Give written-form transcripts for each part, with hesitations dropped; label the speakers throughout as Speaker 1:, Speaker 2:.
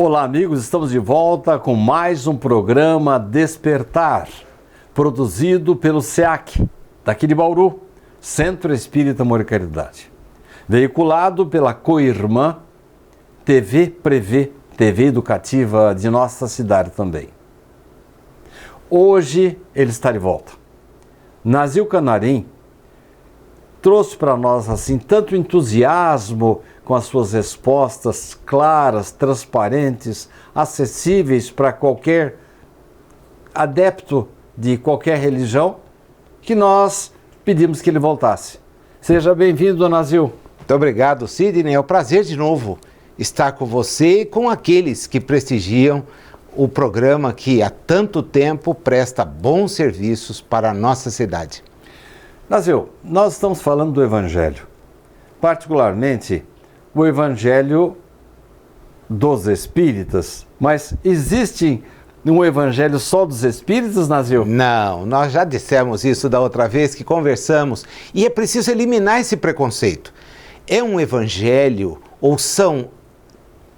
Speaker 1: Olá, amigos, estamos de volta com mais um programa Despertar, produzido pelo SEAC, daqui de Bauru, Centro Espírita Amor e Caridade, veiculado pela Coirmã TV Prevê, TV educativa de nossa cidade também. Hoje ele está de volta. Nazil Canarim trouxe para nós assim tanto entusiasmo com as suas respostas claras, transparentes, acessíveis para qualquer adepto de qualquer religião, que nós pedimos que ele voltasse. Seja bem-vindo, Nazil.
Speaker 2: Muito obrigado, Sidney. É um prazer de novo estar com você e com aqueles que prestigiam o programa que há tanto tempo presta bons serviços para a nossa cidade.
Speaker 1: Nazil, nós estamos falando do Evangelho, particularmente o Evangelho dos Espíritas, mas existe um Evangelho só dos Espíritas, Nazil?
Speaker 2: Não, nós já dissemos isso da outra vez que conversamos e é preciso eliminar esse preconceito. É um Evangelho ou são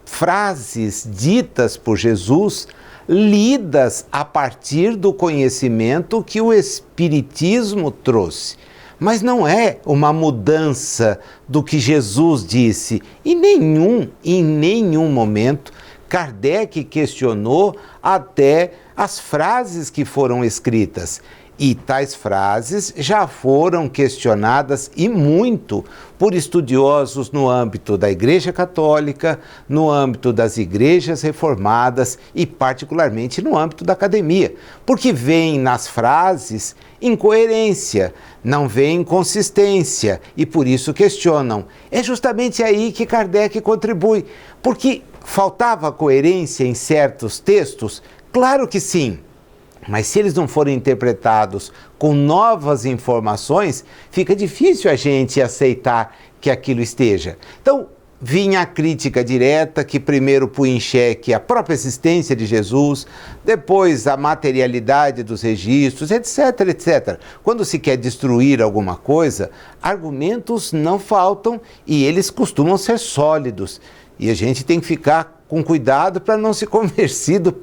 Speaker 2: frases ditas por Jesus, lidas a partir do conhecimento que o Espiritismo trouxe. Mas não é uma mudança do que Jesus disse. Em nenhum momento, Kardec questionou até as frases que foram escritas. E tais frases já foram questionadas e muito por estudiosos no âmbito da Igreja Católica, no âmbito das igrejas reformadas e particularmente no âmbito da academia, porque vem nas frases incoerência, não vem consistência e por isso questionam. É justamente aí que Kardec contribui, porque faltava coerência em certos textos? Claro que sim. Mas se eles não forem interpretados com novas informações, fica difícil a gente aceitar que aquilo esteja. Então, vinha a crítica direta, que primeiro põe em xeque a própria existência de Jesus, depois a materialidade dos registros, etc, etc. Quando se quer destruir alguma coisa, argumentos não faltam e eles costumam ser sólidos. E a gente tem que ficar com cuidado para não ser convencido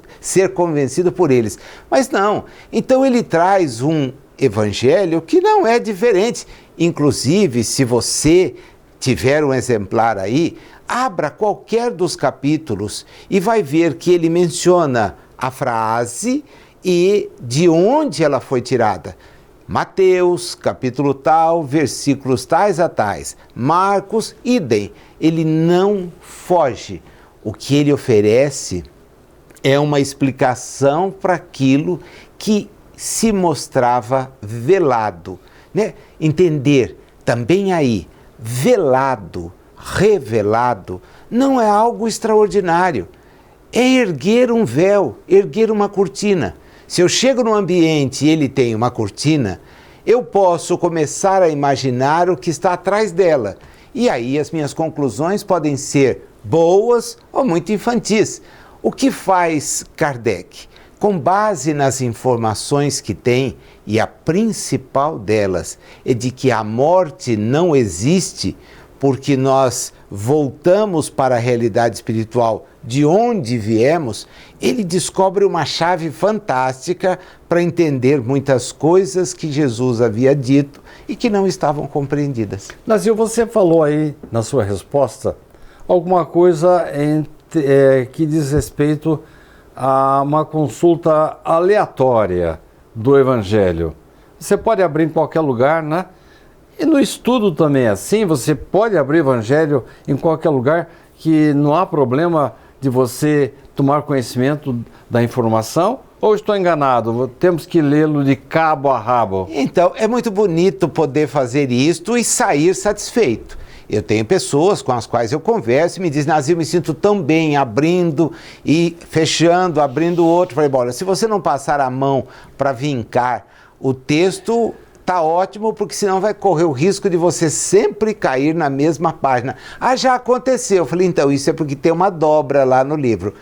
Speaker 2: por eles. Mas não, então ele traz um evangelho que não é diferente. Inclusive, se você tiver um exemplar aí, abra qualquer dos capítulos e vai ver que ele menciona a frase e de onde ela foi tirada. Mateus, capítulo tal, versículos tais a tais. Marcos, idem. Ele não foge. O que ele oferece é uma explicação para aquilo que se mostrava velado, né? Entender também aí, velado, revelado, não é algo extraordinário. É erguer um véu, erguer uma cortina. Se eu chego num ambiente e ele tem uma cortina, eu posso começar a imaginar o que está atrás dela. E aí as minhas conclusões podem ser boas ou muito infantis. O que faz Kardec? Com base nas informações que tem, e a principal delas é de que a morte não existe, porque nós voltamos para a realidade espiritual de onde viemos, ele descobre uma chave fantástica para entender muitas coisas que Jesus havia dito e que não estavam compreendidas.
Speaker 1: Nazil, você falou aí na sua resposta alguma coisa que diz respeito a uma consulta aleatória do Evangelho. Você pode abrir em qualquer lugar, né? E no estudo também é assim, você pode abrir o Evangelho em qualquer lugar, que não há problema de você tomar conhecimento da informação? Ou estou enganado? Temos que lê-lo de cabo a rabo?
Speaker 2: Então, é muito bonito poder fazer isto e sair satisfeito. Eu tenho pessoas com as quais eu converso e me dizem, Nazil, me sinto tão bem abrindo e fechando, abrindo outro. Falei, olha, se você não passar a mão para vincar o texto, tá ótimo, porque senão vai correr o risco de você sempre cair na mesma página. Ah, já aconteceu. Eu falei, então, isso é porque tem uma dobra lá no livro.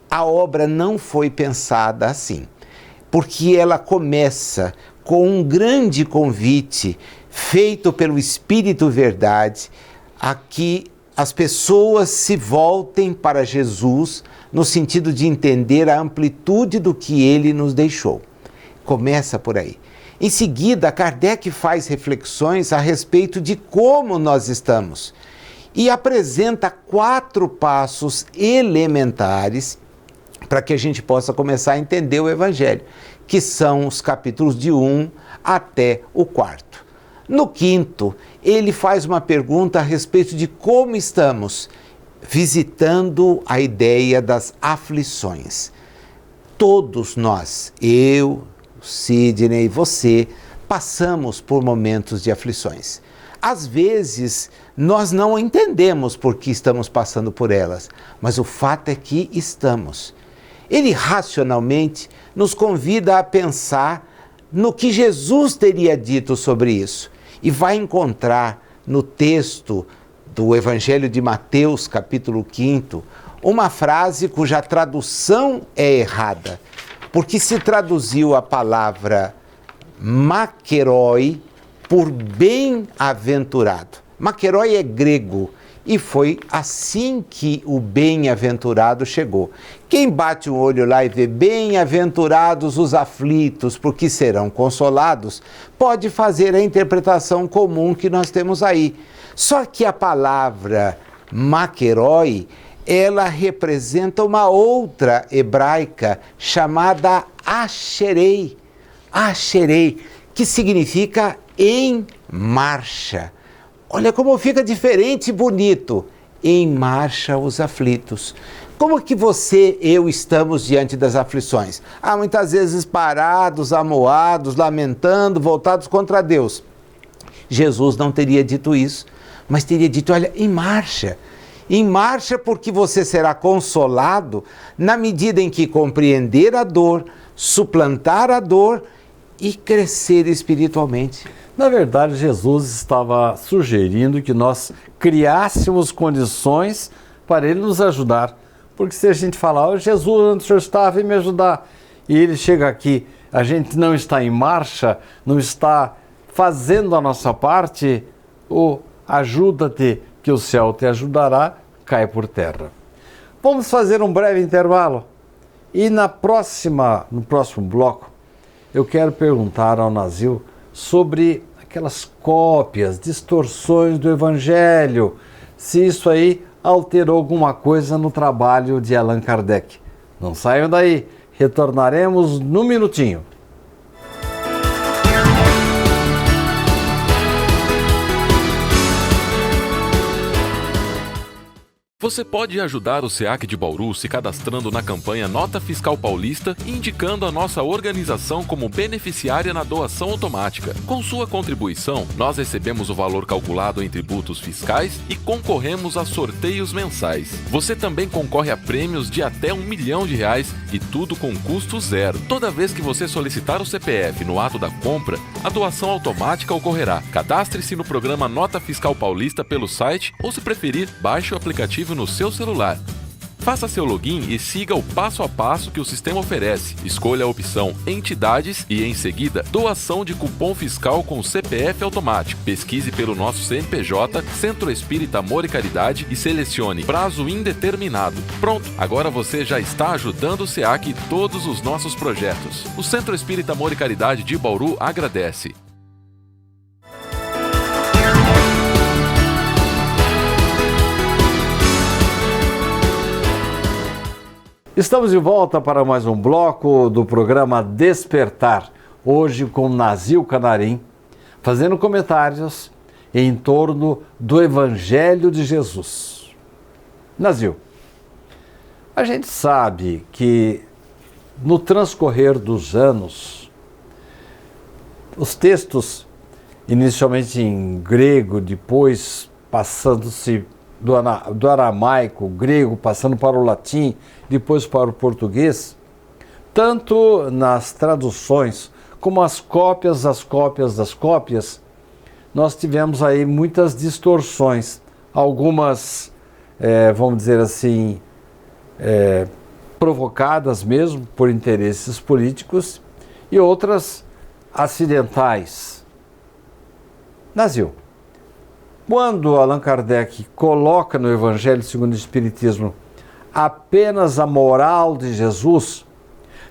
Speaker 2: A obra não foi pensada assim, porque ela começa com um grande convite feito pelo Espírito Verdade, a que as pessoas se voltem para Jesus no sentido de entender a amplitude do que ele nos deixou. Começa por aí. Em seguida, Kardec faz reflexões a respeito de como nós estamos e apresenta 4 passos elementares para que a gente possa começar a entender o Evangelho, que são os capítulos de 1 até o 4º. No 5º, ele faz uma pergunta a respeito de como estamos, visitando a ideia das aflições. Todos nós, eu, Sidney, você, passamos por momentos de aflições. Às vezes, nós não entendemos por que estamos passando por elas, mas o fato é que estamos. Ele racionalmente nos convida a pensar no que Jesus teria dito sobre isso e vai encontrar no texto do Evangelho de Mateus, capítulo 5, uma frase cuja tradução é errada, porque se traduziu a palavra makeroi por bem-aventurado. Makeroi é grego e foi assim que o bem-aventurado chegou. Quem bate o olho lá e vê bem-aventurados os aflitos, porque serão consolados, pode fazer a interpretação comum que nós temos aí. Só que a palavra makeroi, ela representa uma outra hebraica chamada asherei. Asherei, que significa em marcha. Olha como fica diferente e bonito. Em marcha os aflitos. Como que você, eu estamos diante das aflições? Muitas vezes parados, amuados, lamentando, voltados contra Deus. Jesus não teria dito isso, mas teria dito, olha, em marcha. Em marcha porque você será consolado na medida em que compreender a dor, suplantar a dor e crescer espiritualmente.
Speaker 1: Na verdade, Jesus estava sugerindo que nós criássemos condições para Ele nos ajudar. Porque se a gente falar, Jesus, onde o Senhor está, vem me ajudar, e Ele chega aqui, a gente não está em marcha, não está fazendo a nossa parte, o ajuda-te que o céu te ajudará, cai por terra. Vamos fazer um breve intervalo e no próximo bloco eu quero perguntar ao Nazil sobre aquelas cópias, distorções do Evangelho, se isso aí alterou alguma coisa no trabalho de Allan Kardec. Não saiam daí, retornaremos num minutinho.
Speaker 3: Você pode ajudar o SEAC de Bauru se cadastrando na campanha Nota Fiscal Paulista e indicando a nossa organização como beneficiária na doação automática. Com sua contribuição, nós recebemos o valor calculado em tributos fiscais e concorremos a sorteios mensais. Você também concorre a prêmios de até R$1 milhão e tudo com custo zero. Toda vez que você solicitar o CPF no ato da compra, a doação automática ocorrerá. Cadastre-se no programa Nota Fiscal Paulista pelo site ou, se preferir, baixe o aplicativo no seu celular. Faça seu login e siga o passo a passo que o sistema oferece. Escolha a opção Entidades e, em seguida, Doação de cupom fiscal com CPF automático. Pesquise pelo nosso CNPJ, Centro Espírita Amor e Caridade e selecione Prazo Indeterminado. Pronto, agora você já está ajudando o SEAC e todos os nossos projetos. O Centro Espírita Amor e Caridade de Bauru agradece.
Speaker 1: Estamos de volta para mais um bloco do programa Despertar, hoje com Nazil Canarim, fazendo comentários em torno do Evangelho de Jesus. Nazil, a gente sabe que no transcorrer dos anos, os textos, inicialmente em grego, depois passando-se do aramaico, grego, passando para o latim, depois para o português, tanto nas traduções como as cópias das cópias das cópias, nós tivemos aí muitas distorções, algumas, vamos dizer assim, provocadas mesmo por interesses políticos e outras acidentais. Nazil, Quando Allan Kardec coloca no Evangelho segundo o Espiritismo apenas a moral de Jesus,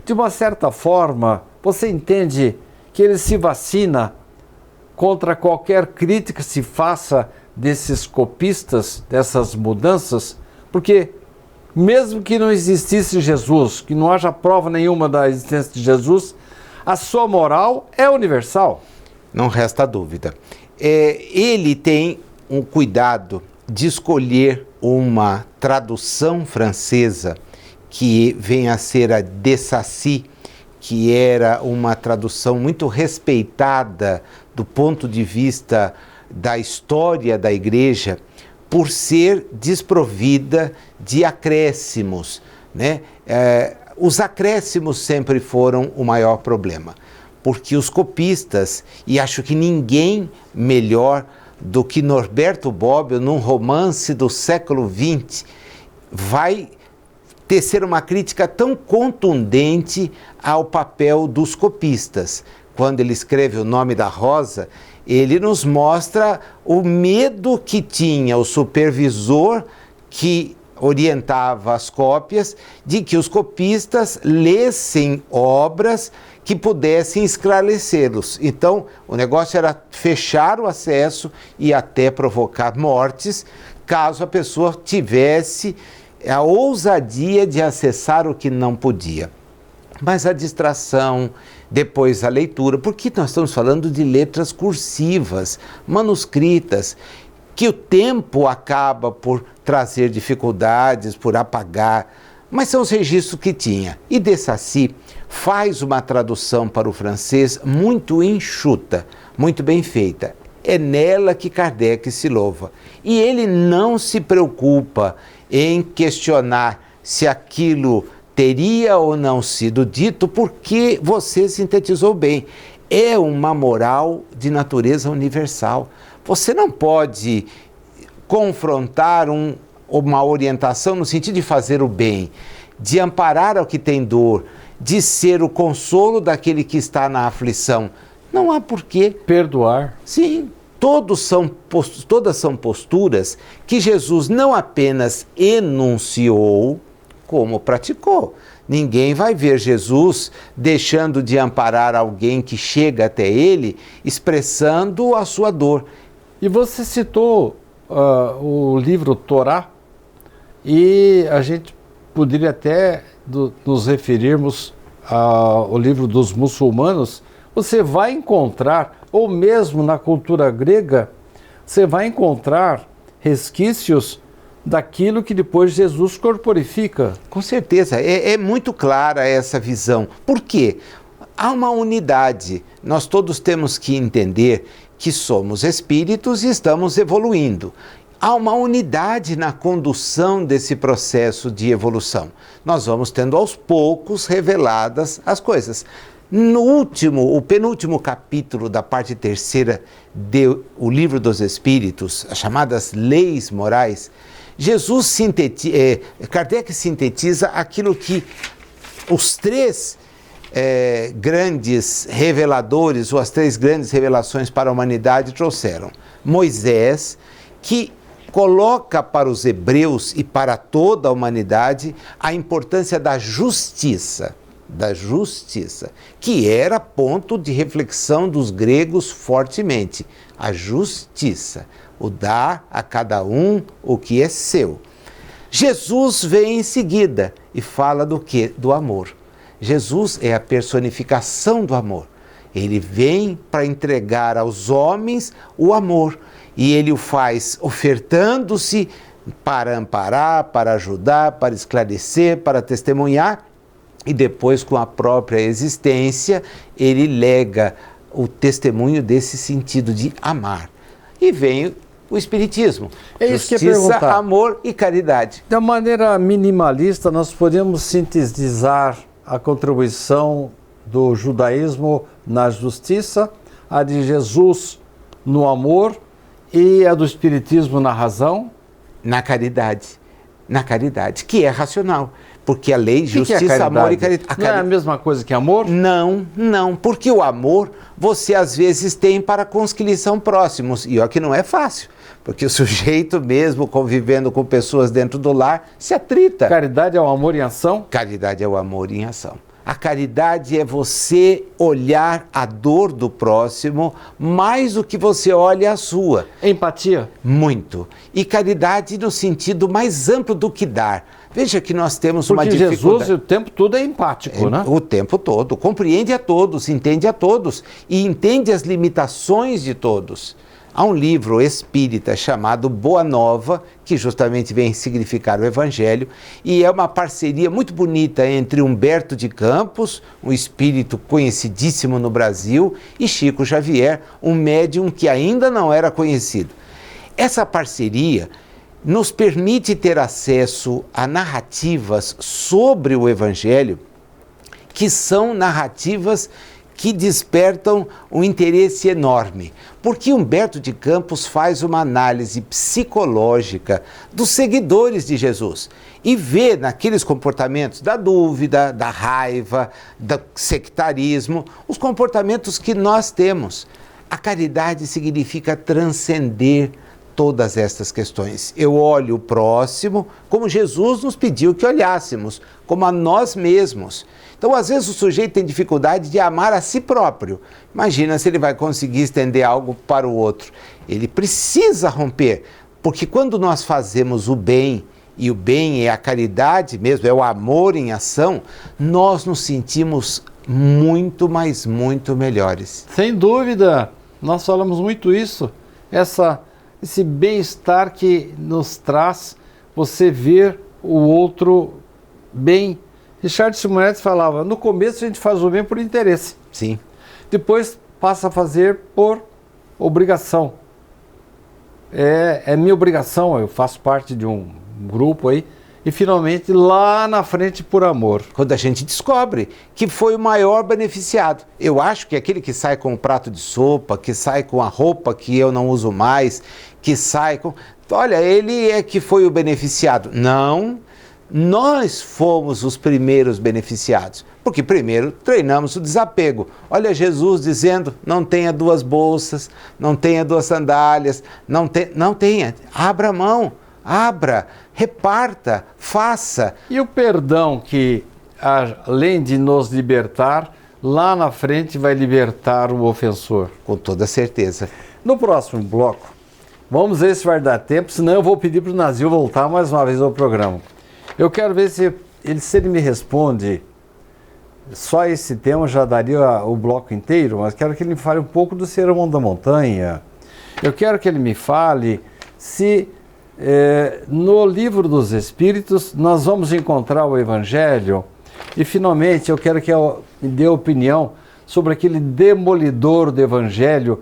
Speaker 1: de uma certa forma, você entende que ele se vacina contra qualquer crítica que se faça desses copistas, dessas mudanças, porque mesmo que não existisse Jesus, que não haja prova nenhuma da existência de Jesus, a sua moral é universal.
Speaker 2: Não resta dúvida. Ele tem um cuidado de escolher uma tradução francesa que vem a ser a de Sacy, que era uma tradução muito respeitada do ponto de vista da história da Igreja, por ser desprovida de acréscimos, né? Os acréscimos sempre foram o maior problema, porque os copistas, e acho que ninguém melhor do que Norberto Bobbio, num romance do século XX, vai tecer uma crítica tão contundente ao papel dos copistas. Quando ele escreve O Nome da Rosa, ele nos mostra o medo que tinha o supervisor que orientava as cópias de que os copistas lessem obras que pudessem esclarecê-los. Então, o negócio era fechar o acesso e até provocar mortes, caso a pessoa tivesse a ousadia de acessar o que não podia. Mas a distração, depois a leitura, porque nós estamos falando de letras cursivas, manuscritas, que o tempo acaba por trazer dificuldades, por apagar, mas são os registros que tinha. E de Sacy faz uma tradução para o francês muito enxuta, muito bem feita. É nela que Kardec se louva. E ele não se preocupa em questionar se aquilo teria ou não sido dito, porque você sintetizou bem. É uma moral de natureza universal. Você não pode confrontar uma orientação no sentido de fazer o bem, de amparar ao que tem dor, de ser o consolo daquele que está na aflição. Não há porquê.
Speaker 1: Perdoar.
Speaker 2: Sim, todas são posturas que Jesus não apenas enunciou, como praticou. Ninguém vai ver Jesus deixando de amparar alguém que chega até ele, expressando a sua dor.
Speaker 1: E você citou o livro Torá, e a gente poderia até nos referirmos ao livro dos muçulmanos. Você vai encontrar, ou mesmo na cultura grega, você vai encontrar resquícios daquilo que depois Jesus corporifica.
Speaker 2: Com certeza, é muito clara essa visão. Por quê? Há uma unidade. Nós todos temos que entender que somos espíritos e estamos evoluindo. Há uma unidade na condução desse processo de evolução. Nós vamos tendo aos poucos reveladas as coisas. O penúltimo capítulo da parte terceira do Livro dos Espíritos, as chamadas leis morais, Kardec sintetiza aquilo que os três grandes reveladores, ou as três grandes revelações para a humanidade trouxeram. Moisés, que coloca para os hebreus e para toda a humanidade a importância da justiça, que era ponto de reflexão dos gregos fortemente. A justiça, o dar a cada um o que é seu. Jesus vem em seguida e fala do quê? Do amor. Jesus é a personificação do amor. Ele vem para entregar aos homens o amor, e ele o faz ofertando-se para amparar, para ajudar, para esclarecer, para testemunhar, e depois, com a própria existência, ele lega o testemunho desse sentido de amar. E vem o Espiritismo.
Speaker 1: É isso que eu ia
Speaker 2: Justiça,
Speaker 1: perguntar.
Speaker 2: amor e caridade.
Speaker 1: Da maneira minimalista, nós podemos sintetizar a contribuição do judaísmo na justiça, a de Jesus no amor e a do espiritismo na razão?
Speaker 2: Na caridade, que é racional. Porque a lei, justiça, amor e caridade.
Speaker 1: Não é a mesma coisa que amor?
Speaker 2: Não, não, porque o amor você às vezes tem para com os que lhe são próximos, e ó que não é fácil, porque o sujeito mesmo convivendo com pessoas dentro do lar se atrita.
Speaker 1: Caridade é o amor em ação?
Speaker 2: Caridade é o amor em ação. A caridade é você olhar a dor do próximo mais do que você olha a sua.
Speaker 1: Empatia?
Speaker 2: Muito. E caridade no sentido mais amplo do que dar. Veja que nós temos uma dificuldade.
Speaker 1: Porque Jesus o tempo todo é empático, né?
Speaker 2: O tempo todo. Compreende a todos, entende a todos e entende as limitações de todos. Há um livro espírita chamado Boa Nova, que justamente vem significar o Evangelho, e é uma parceria muito bonita entre Humberto de Campos, um espírito conhecidíssimo no Brasil, e Chico Xavier, um médium que ainda não era conhecido. Essa parceria nos permite ter acesso a narrativas sobre o Evangelho, que são narrativas que despertam um interesse enorme, porque Humberto de Campos faz uma análise psicológica dos seguidores de Jesus e vê naqueles comportamentos da dúvida, da raiva, do sectarismo, os comportamentos que nós temos. A caridade significa transcender todas estas questões. Eu olho o próximo como Jesus nos pediu que olhássemos, como a nós mesmos. Então, às vezes, o sujeito tem dificuldade de amar a si próprio. Imagina se ele vai conseguir estender algo para o outro. Ele precisa romper, porque quando nós fazemos o bem, e o bem é a caridade mesmo, é o amor em ação, nós nos sentimos muito, mas muito melhores.
Speaker 1: Sem dúvida, nós falamos muito isso, esse bem-estar que nos traz você ver o outro bem. Richard Simonetti falava, no começo a gente faz o bem por interesse.
Speaker 2: Sim.
Speaker 1: Depois passa a fazer por obrigação. É minha obrigação, eu faço parte de um grupo aí, e finalmente lá na frente por amor.
Speaker 2: Quando a gente descobre que foi o maior beneficiado. Eu acho que aquele que sai com um prato de sopa, que sai com a roupa que eu não uso mais, que sai com... Olha, ele é que foi o beneficiado. Não, nós fomos os primeiros beneficiados. Porque primeiro treinamos o desapego. Olha Jesus dizendo, não tenha 2 bolsas, não tenha 2 sandálias, não tenha. Abra a mão, abra, reparta, faça.
Speaker 1: E o perdão que, além de nos libertar, lá na frente vai libertar o ofensor.
Speaker 2: Com toda certeza.
Speaker 1: No próximo bloco, vamos ver se vai dar tempo, senão eu vou pedir para o Nazil voltar mais uma vez ao programa. Eu quero ver se ele me responde, só esse tema já daria o bloco inteiro, mas quero que ele me fale um pouco do Sermão da Montanha. Eu quero que ele me fale se no Livro dos Espíritos nós vamos encontrar o Evangelho. E finalmente eu quero que ele me dê opinião sobre aquele demolidor do Evangelho,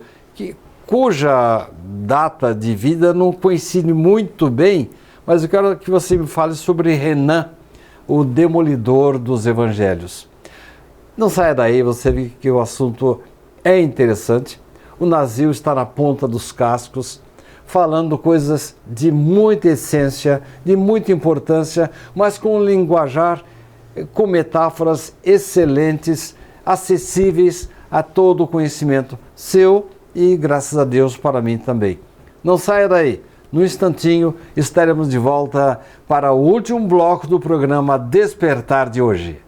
Speaker 1: cuja data de vida não coincide muito bem, mas eu quero que você me fale sobre Renan, o demolidor dos Evangelhos. Não saia daí, você vê que o assunto é interessante. O Nazil está na ponta dos cascos, falando coisas de muita essência, de muita importância, mas com um linguajar, com metáforas excelentes, acessíveis a todo o conhecimento seu e, graças a Deus, para mim também. Não saia daí. No instantinho, estaremos de volta para o último bloco do programa Despertar de hoje.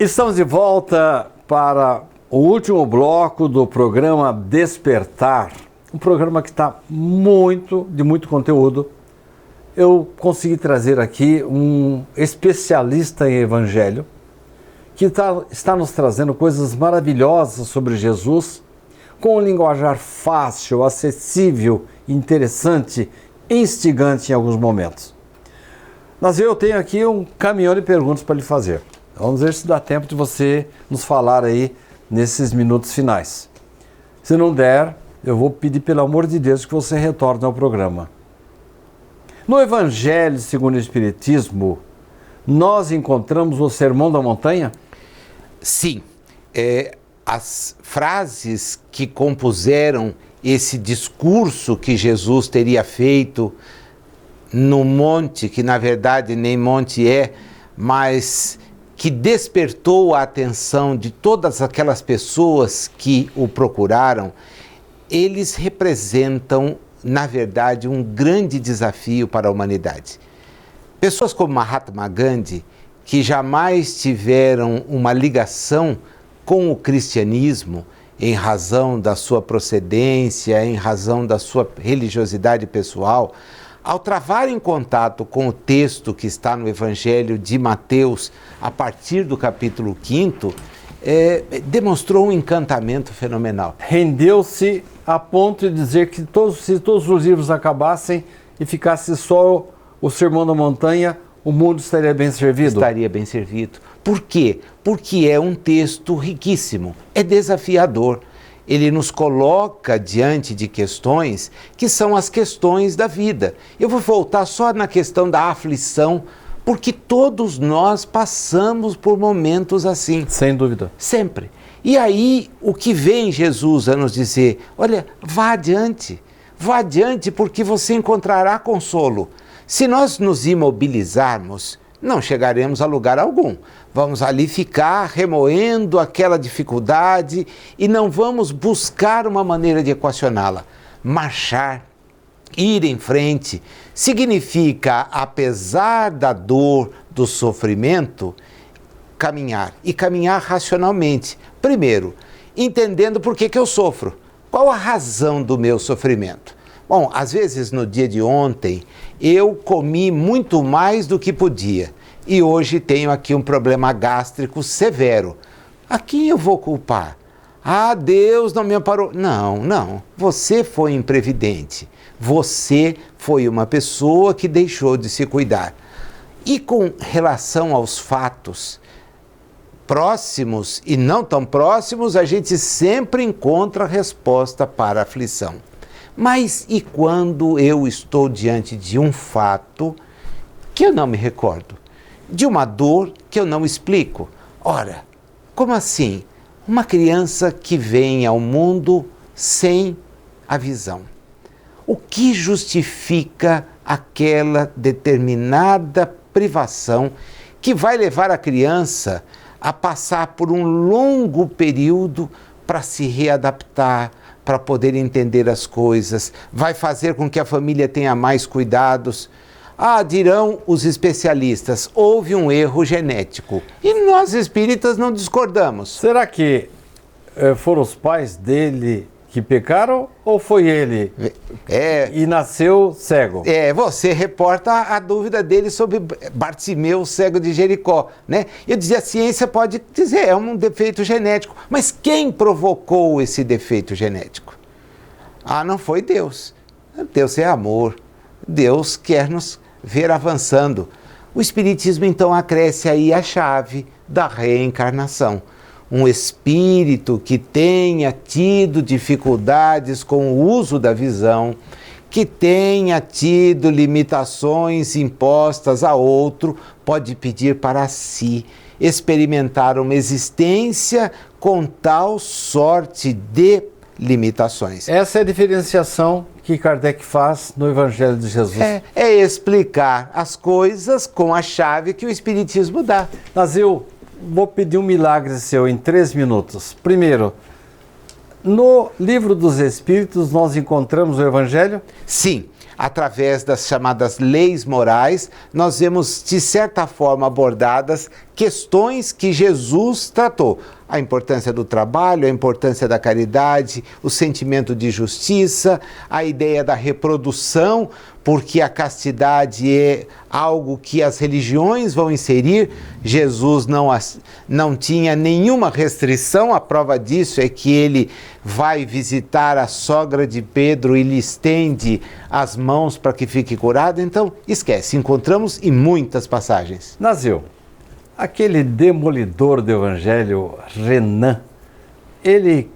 Speaker 1: Estamos de volta para o último bloco do programa Despertar, um programa que está de muito conteúdo. Eu consegui trazer aqui um especialista em evangelho que está nos trazendo coisas maravilhosas sobre Jesus, com um linguajar fácil, acessível, interessante, instigante em alguns momentos. Mas eu tenho aqui um caminhão de perguntas para lhe fazer. Vamos ver se dá tempo de você nos falar aí nesses minutos finais. Se não der, eu vou pedir pelo amor de Deus que você retorne ao programa. No Evangelho segundo o Espiritismo, nós encontramos o Sermão da Montanha?
Speaker 2: Sim. As frases que compuseram esse discurso que Jesus teria feito no monte, que na verdade nem monte é, mas que despertou a atenção de todas aquelas pessoas que o procuraram, eles representam, na verdade, um grande desafio para a humanidade. Pessoas como Mahatma Gandhi, que jamais tiveram uma ligação com o cristianismo, em razão da sua procedência, em razão da sua religiosidade pessoal, ao travarem contato com o texto que está no Evangelho de Mateus, a partir do capítulo 5º, demonstrou um encantamento fenomenal.
Speaker 1: Rendeu-se a ponto de dizer que se todos os livros acabassem e ficasse só o Sermão da Montanha, o mundo estaria bem servido?
Speaker 2: Estaria bem servido. Por quê? Porque é um texto riquíssimo, é desafiador. Ele nos coloca diante de questões que são as questões da vida. Eu vou voltar só na questão da aflição, porque todos nós passamos por momentos assim.
Speaker 1: Sem dúvida.
Speaker 2: Sempre. E aí, o que vem Jesus a nos dizer? Olha, vá adiante porque você encontrará consolo. Se nós nos imobilizarmos, não chegaremos a lugar algum. Vamos ali ficar remoendo aquela dificuldade e não vamos buscar uma maneira de equacioná-la. Marchar, ir em frente, significa, apesar da dor, do sofrimento, caminhar. E caminhar racionalmente. Primeiro, entendendo por que eu sofro. Qual a razão do meu sofrimento? Bom, às vezes no dia de ontem eu comi muito mais do que podia e hoje tenho aqui um problema gástrico severo. A quem eu vou culpar? Ah, Deus não me amparou. Não. Você foi imprevidente. Você foi uma pessoa que deixou de se cuidar. E com relação aos fatos próximos e não tão próximos, a gente sempre encontra resposta para a aflição. Mas e quando eu estou diante de um fato que eu não me recordo? De uma dor que eu não explico? Ora, como assim? Uma criança que vem ao mundo sem a visão. O que justifica aquela determinada privação que vai levar a criança a passar por um longo período para se readaptar, para poder entender as coisas, vai fazer com que a família tenha mais cuidados. Ah, dirão os especialistas, houve um erro genético. E nós espíritas não discordamos.
Speaker 1: Será que foram os pais dele que pecaram ou foi ele e nasceu cego?
Speaker 2: Você reporta a dúvida dele sobre Bartimeu, cego de Jericó, né? Eu dizia, a ciência pode dizer, é um defeito genético. Mas quem provocou esse defeito genético? Ah, não foi Deus. Deus é amor. Deus quer nos ver avançando. O Espiritismo, então, acresce aí a chave da reencarnação. Um espírito que tenha tido dificuldades com o uso da visão, que tenha tido limitações impostas a outro, pode pedir para si experimentar uma existência com tal sorte de limitações.
Speaker 1: Essa é a diferenciação que Kardec faz no Evangelho de Jesus.
Speaker 2: É explicar as coisas com a chave que o Espiritismo dá.
Speaker 1: Mas eu vou pedir um milagre seu em 3 minutos. Primeiro, no Livro dos Espíritos nós encontramos o Evangelho?
Speaker 2: Sim. através das chamadas leis morais, nós vemos, de certa forma, abordadas questões que Jesus tratou. A importância do trabalho, a importância da caridade, o sentimento de justiça, a ideia da reprodução, porque a castidade é algo que as religiões vão inserir. Jesus não tinha nenhuma restrição, a prova disso é que ele vai visitar a sogra de Pedro e lhe estende as mãos para que fique curado. Então, esquece, encontramos em muitas passagens.
Speaker 1: Nasceu. Aquele demolidor do Evangelho, Renan, ele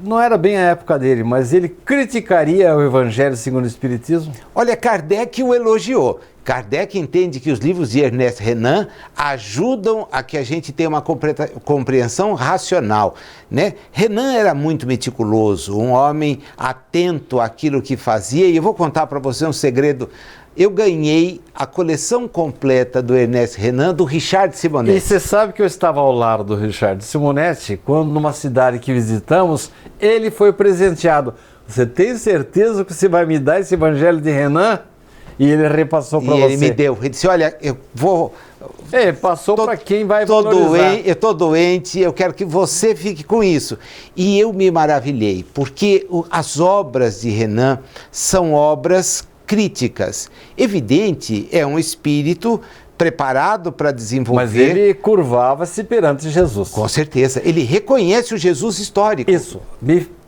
Speaker 1: não era bem a época dele, mas ele criticaria o Evangelho segundo o Espiritismo?
Speaker 2: Olha, Kardec o elogiou. Kardec entende que os livros de Ernest Renan ajudam a que a gente tenha uma compreensão racional, né? Renan era muito meticuloso, um homem atento àquilo que fazia, e eu vou contar para você um segredo. Eu ganhei a coleção completa do Ernest Renan, do Richard Simonetti.
Speaker 1: E você sabe que eu estava ao lado do Richard Simonetti, quando numa cidade que visitamos, ele foi presenteado. Você tem certeza que você vai me dar esse Evangelho de Renan? E ele repassou para você.
Speaker 2: E ele me deu. Ele disse, olha, eu vou...
Speaker 1: Passou para quem vai valorizar.
Speaker 2: Eu estou doente, eu quero que você fique com isso. E eu me maravilhei, porque as obras de Renan são obras críticas. Evidente, é um espírito preparado para desenvolver...
Speaker 1: Mas ele curvava-se perante Jesus.
Speaker 2: Com certeza. Ele reconhece o Jesus histórico.
Speaker 1: Isso.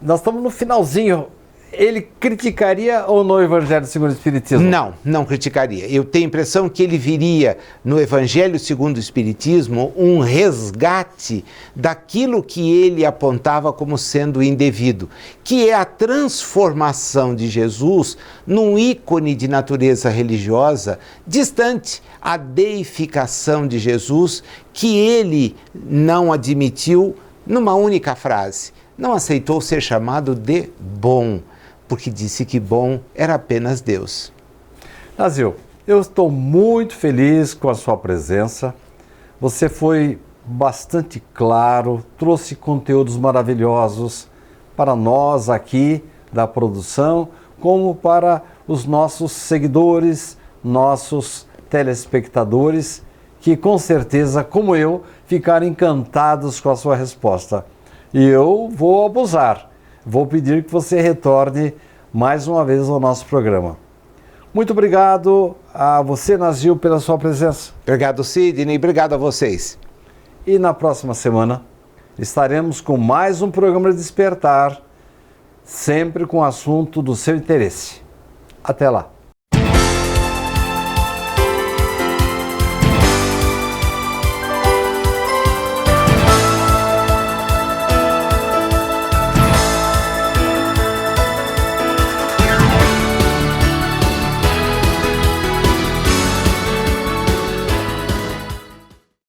Speaker 1: Nós estamos no finalzinho. Ele criticaria ou no Evangelho segundo o Espiritismo?
Speaker 2: Não criticaria. Eu tenho a impressão que ele viria no Evangelho segundo o Espiritismo um resgate daquilo que ele apontava como sendo indevido, que é a transformação de Jesus num ícone de natureza religiosa distante, a deificação de Jesus, que ele não admitiu numa única frase. Não aceitou ser chamado de bom, porque disse que bom era apenas Deus.
Speaker 1: Nasceu, eu estou muito feliz com a sua presença. Você foi bastante claro, trouxe conteúdos maravilhosos para nós aqui da produção, como para os nossos seguidores, nossos telespectadores, que com certeza, como eu, ficaram encantados com a sua resposta. E eu vou abusar. Vou pedir que você retorne mais uma vez ao nosso programa. Muito obrigado a você, Nasceu, pela sua presença.
Speaker 2: Obrigado, Sidney. Obrigado a vocês.
Speaker 1: E na próxima semana estaremos com mais um programa Despertar, sempre com o assunto do seu interesse. Até lá.